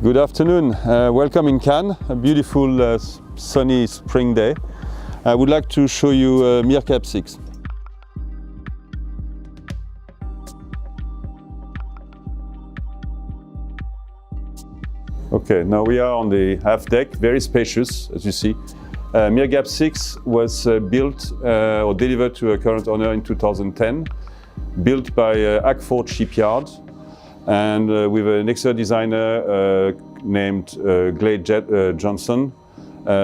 Good afternoon, welcome in Cannes, a beautiful sunny spring day. I would like to show you MIRGAB 6. Okay, now we are on the half deck, very spacious as you see. MIRGAB 6 was built or delivered to a current owner in 2010, built by Hakvoort shipyard, and with an exterior designer named Glade Johnson,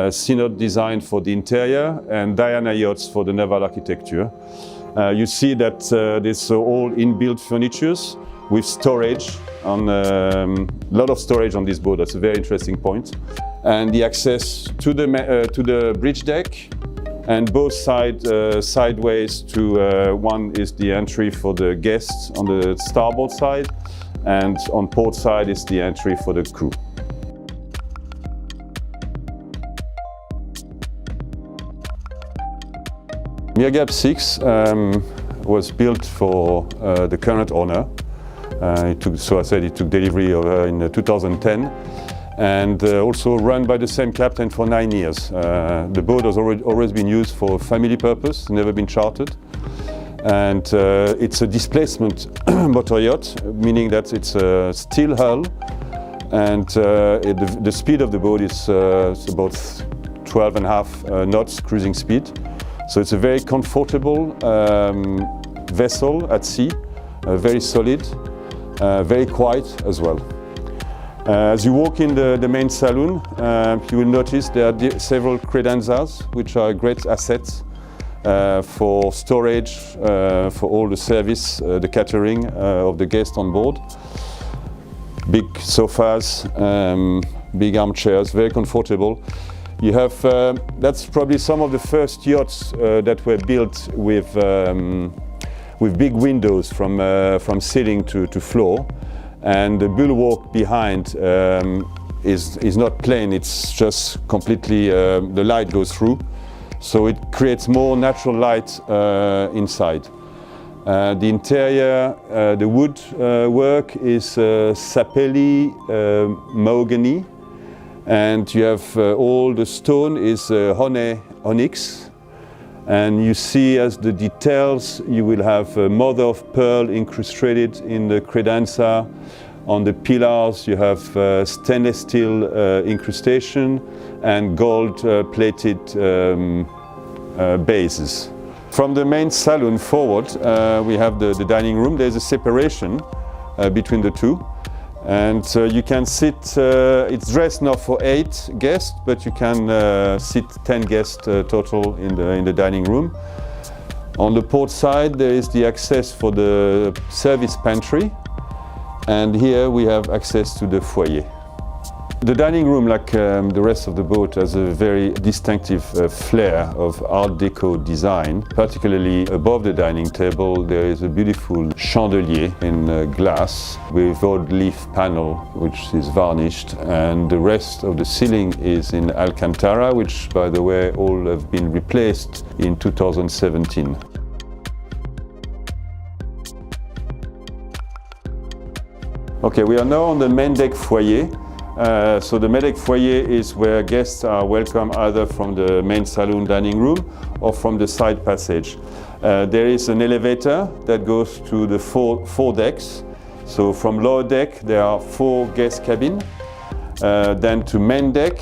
Synod design for the interior, and Diana Yachts for the naval architecture. You see that there's all inbuilt furnitures with storage, a lot of storage on this boat. That's a very interesting point. And the access to the bridge deck, and both sideways to one is the entry for the guests on the starboard side, and on port side is the entry for the crew. MIRGAB 6 was built for the current owner. It took delivery in 2010, and also run by the same captain for 9 years. The boat has always been used for family purpose, never been chartered. And it's a displacement motor yacht, meaning that it's a steel hull, and the speed of the boat is about 12.5 knots cruising speed. So it's a very comfortable vessel at sea, very solid, very quiet as well. As you walk in the main saloon, you will notice there are several credenzas, which are great assets for storage, for all the service, the catering of the guests on board. Big sofas, big armchairs, very comfortable. You have, that's probably some of the first yachts that were built with big windows from ceiling to floor. And the bulwark behind is not plain, it's just completely, the light goes through. So it creates more natural light inside. The interior, the wood work is sapelli mahogany, and you have all the stone is onyx. And you see as the details, you will have mother of pearl incrusted in the credenza. On the pillars you have stainless steel incrustation and gold plated bases. From the main saloon forward we have the dining room. There's a separation between the two, and you can sit, it's dressed now for 8 guests, but you can sit 10 guests total in the dining room. On the port side there is the access for the service pantry, and here we have access to the foyer. The dining room, like the rest of the boat, has a very distinctive flair of Art Deco design. Particularly above the dining table there is a beautiful chandelier in glass with gold leaf panel which is varnished, and the rest of the ceiling is in Alcantara, which by the way all have been replaced in 2017. Okay, we are now on the main deck foyer. So the main deck foyer is where guests are welcome either from the main saloon dining room or from the side passage. There is an elevator that goes to the four decks. So from lower deck there are 4 guest cabins, then to main deck,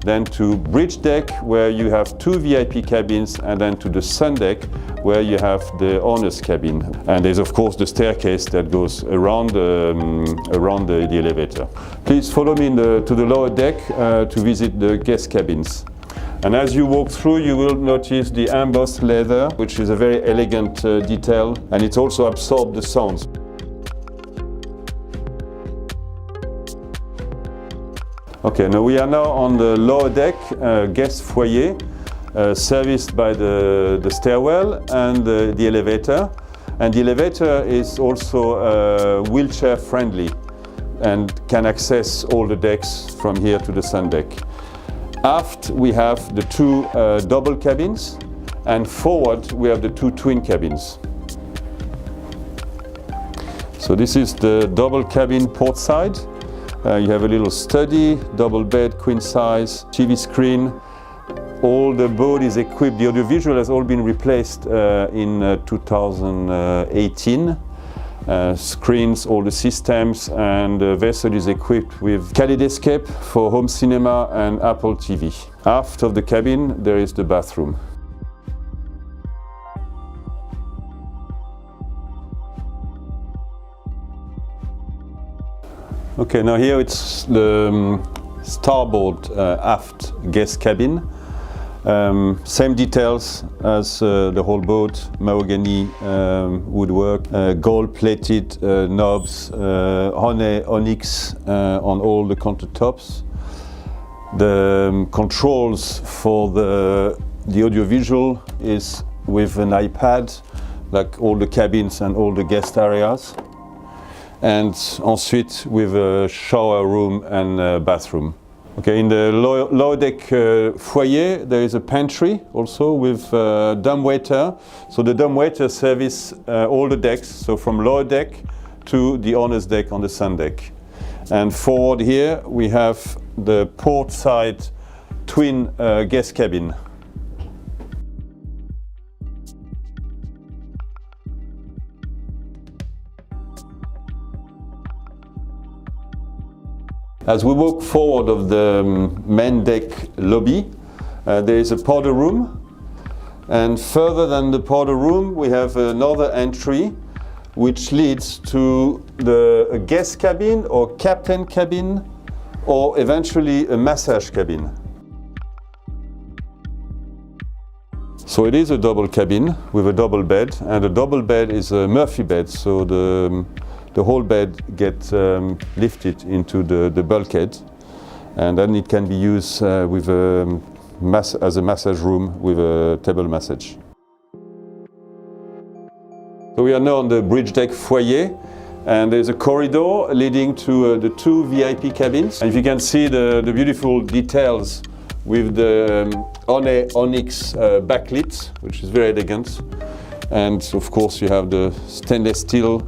then to bridge deck where you have 2 VIP cabins, and then to the sun deck where you have the owner's cabin. And there's of course the staircase that goes around the elevator. Please follow me to the lower deck to visit the guest cabins. And as you walk through you will notice the embossed leather, which is a very elegant detail, and it also absorbs the sounds. Okay, now we are now on the lower deck, guest foyer, serviced by the stairwell and the elevator. And the elevator is also wheelchair friendly and can access all the decks from here to the sun deck. Aft we have the 2 double cabins, and forward we have the 2 twin cabins. So this is the double cabin port side. You have a little study, double bed, queen size, TV screen. All the boat is equipped, the audiovisual has all been replaced in 2018. Screens, all the systems, and the vessel is equipped with kaleidoscope for home cinema and Apple TV. Aft of the cabin there is the bathroom. Okay, now here it's the starboard aft guest cabin. Same details as the whole boat, mahogany woodwork, gold-plated knobs, onyx on all the countertops. The controls for the audiovisual is with an iPad, like all the cabins and all the guest areas. And ensuite with a shower room and bathroom. Okay, in the lower deck foyer there is a pantry also with dumbwaiter. So the dumbwaiter service all the decks, so from lower deck to the owner's deck on the sun deck. And forward here we have the port side twin guest cabin. As we walk forward of the main deck lobby, there is a powder room, and further than the powder room we have another entry which leads to a guest cabin or captain cabin or eventually a massage cabin. So it is a double cabin with a double bed, and the double bed is a Murphy bed, so the whole bed gets lifted into the bulkhead, and then it can be used with as a massage room with a table massage. So we are now on the bridge deck foyer, and there's a corridor leading to the two VIP cabins. And if you can see the beautiful details with the onyx backlit, which is very elegant, and of course you have the stainless steel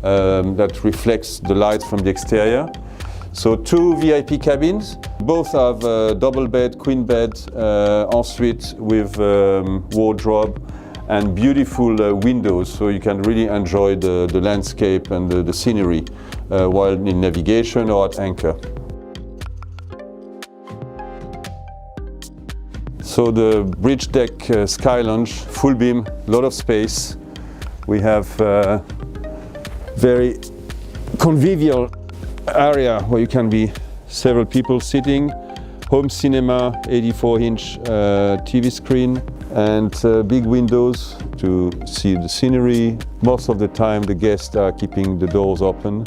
that reflects the light from the exterior. So two VIP cabins, both have double bed, queen bed, ensuite with wardrobe and beautiful windows, so you can really enjoy the landscape and the scenery while in navigation or at anchor. So the bridge deck sky lounge, full beam, lot of space. We have very convivial area where you can be several people sitting, home cinema, 84-inch TV screen, and big windows to see the scenery. Most of the time the guests are keeping the doors open,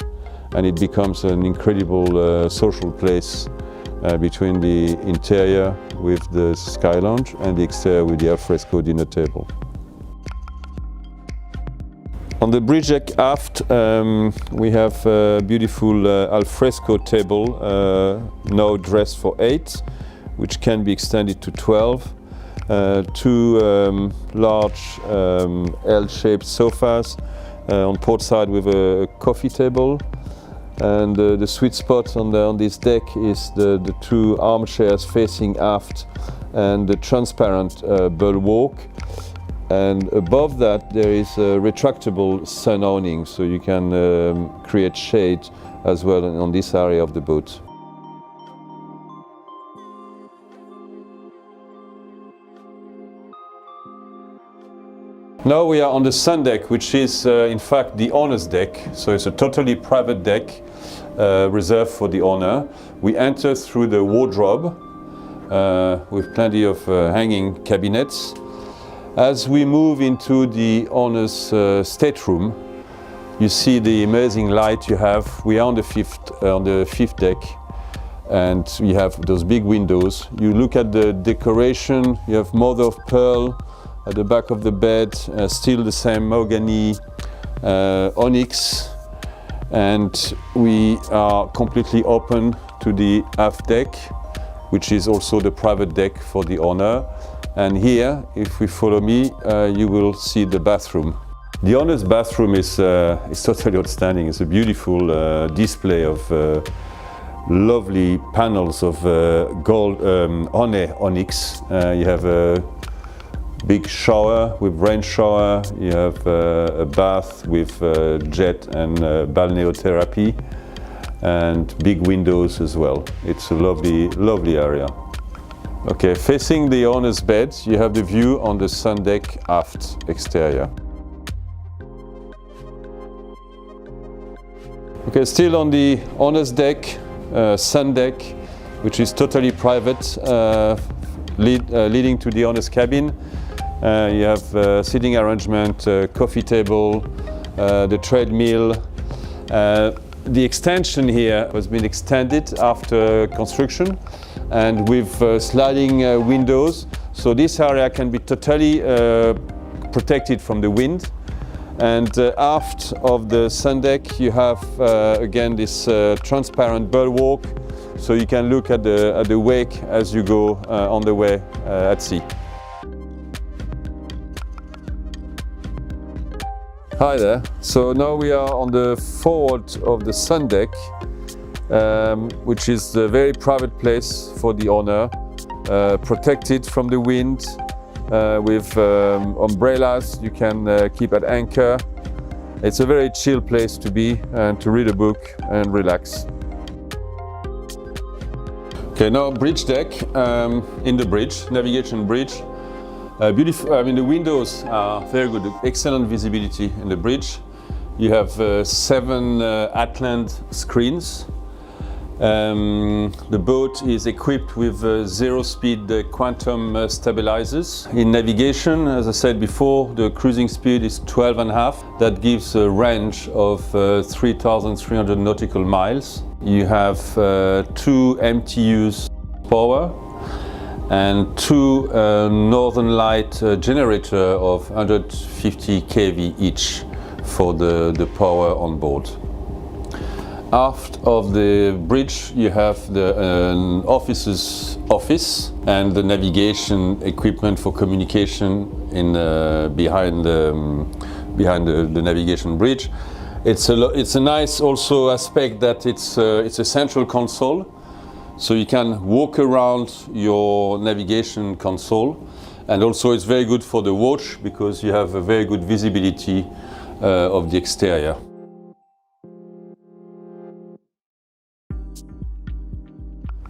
and it becomes an incredible social place between the interior with the sky lounge and the exterior with the alfresco dinner table. On the bridge deck aft, we have a beautiful alfresco table, now dressed for 8, which can be extended to 12. Two large L-shaped sofas on port side with a coffee table. And the sweet spot on this deck is the two armchairs facing aft and the transparent bulwark. And above that there is a retractable sun awning, so you can create shade as well on this area of the boat. Now we are on the sun deck, which is in fact the owner's deck, so it's a totally private deck reserved for the owner. We enter through the wardrobe with plenty of hanging cabinets. As we move into the owner's stateroom, you see the amazing light you have. We are on the fifth deck, and we have those big windows. You look at the decoration, you have mother of pearl at the back of the bed, still the same mahogany onyx, and we are completely open to the aft deck, which is also the private deck for the owner. And here, if you follow me, you will see the bathroom. The owner's bathroom is totally outstanding. It's a beautiful display of lovely panels of gold onyx. You have a big shower with rain shower. You have a bath with jet and balneotherapy, and big windows as well. It's a lovely, lovely area. Okay, facing the owner's bed, you have the view on the sun deck aft exterior. Okay, still on the owner's deck, sun deck, which is totally private, leading to the owner's cabin. You have seating arrangement, coffee table, the treadmill. The extension here has been extended after construction, and with sliding windows, so this area can be totally protected from the wind. And aft of the sun deck you have again this transparent bulwark, so you can look at the wake as you go on the way at sea. Hi there. So now we are on the forward of the sun deck, which is a very private place for the owner, protected from the wind, with umbrellas you can keep at anchor. It's a very chill place to be and to read a book and relax. Okay, now bridge deck, in the bridge, navigation bridge. Beautiful. I mean, the windows are very good, excellent visibility in the bridge. You have 7 Atlant screens. The boat is equipped with 0-speed quantum stabilizers. In navigation, as I said before, the cruising speed is 12.5. That gives a range of 3,300 nautical miles. You have 2 MTUs power and 2 Northern Light generator of 150 kV each for the power on board. Aft of the bridge you have the officer's office and the navigation equipment for communication in behind the navigation bridge. It's a nice also aspect that it's a central console, so you can walk around your navigation console, and also it's very good for the watch because you have a very good visibility of the exterior.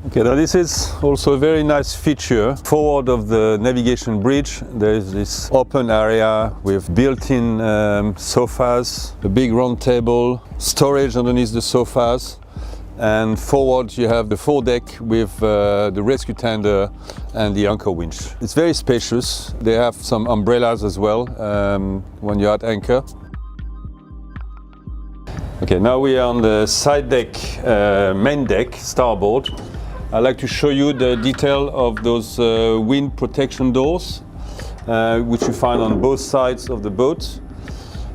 Okay, now this is also a very nice feature. Forward of the navigation bridge, there is this open area with built-in sofas, a big round table, storage underneath the sofas, and forward you have the foredeck with the rescue tender and the anchor winch. It's very spacious. They have some umbrellas as well when you're at anchor. Okay, now we are on the side deck, main deck, starboard. I'd like to show you the detail of those wind protection doors, which you find on both sides of the boat.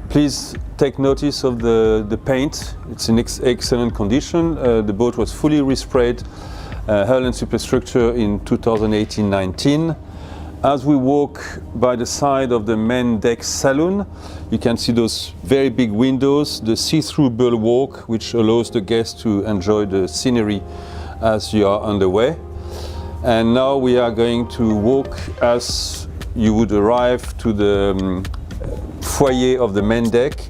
Please take notice of the paint. It's in excellent condition. The boat was fully resprayed, hull and superstructure in 2018-19. As we walk by the side of the main deck saloon, you can see those very big windows, the see-through bulwark, which allows the guests to enjoy the scenery as you are on the way. And now we are going to walk as you would arrive to the foyer of the main deck.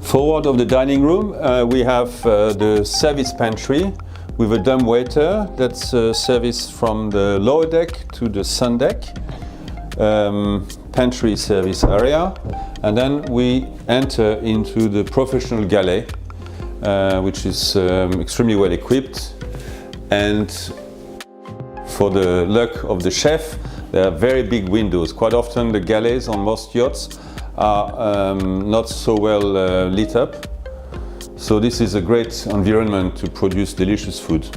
Forward of the dining room, we have the service pantry with a dumbwaiter that's serviced from the lower deck to the sun deck. Pantry service area, and then we enter into the professional galley, which is extremely well equipped. And for the luck of the chef, there are very big windows. Quite often the galleys on most yachts are not so well lit up, so this is a great environment to produce delicious food.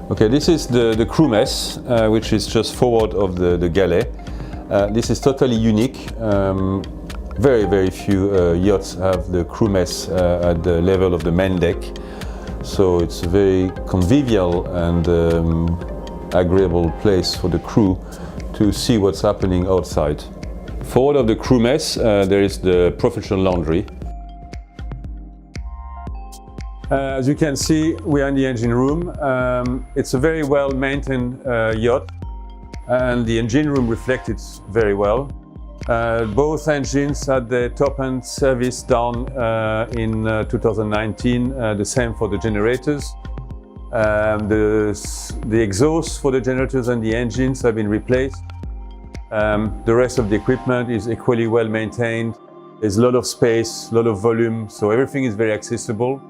Okay, this is the crew mess, which is just forward of the galley. This is totally unique. Very few yachts have the crew mess at the level of the main deck. So it's a very convivial and agreeable place for the crew to see what's happening outside. Forward of the crew mess, there is the professional laundry. As you can see, we are in the engine room. It's a very well maintained yacht, and the engine room reflects it very well. Both engines had their top-end service done in 2019, the same for the generators. The exhausts for the generators and the engines have been replaced. The rest of the equipment is equally well maintained. There's a lot of space, a lot of volume, so everything is very accessible.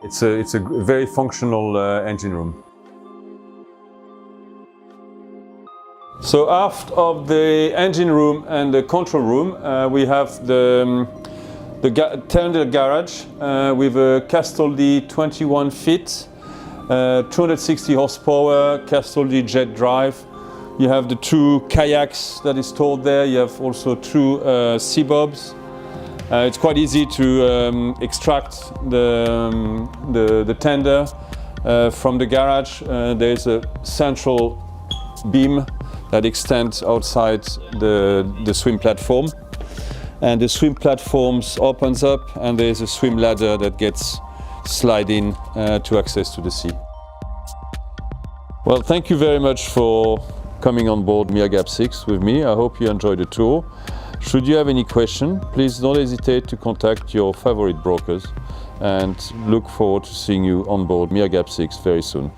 It's a very functional engine room. So aft of the engine room and the control room, we have the tender garage with a Castaldi 21 feet, 260 horsepower, Castaldi jet drive. You have the two kayaks that is stored there. You have also two sea bobs. It's quite easy to extract the tender from the garage. There's a central beam that extends outside the swim platform. And the swim platform opens up and there's a swim ladder that gets sliding to access to the sea. Well, thank you very much for coming on board MIRGAB 6 with me. I hope you enjoyed the tour. Should you have any question, please don't hesitate to contact your favorite brokers, and look forward to seeing you on board MIRGAB 6 very soon.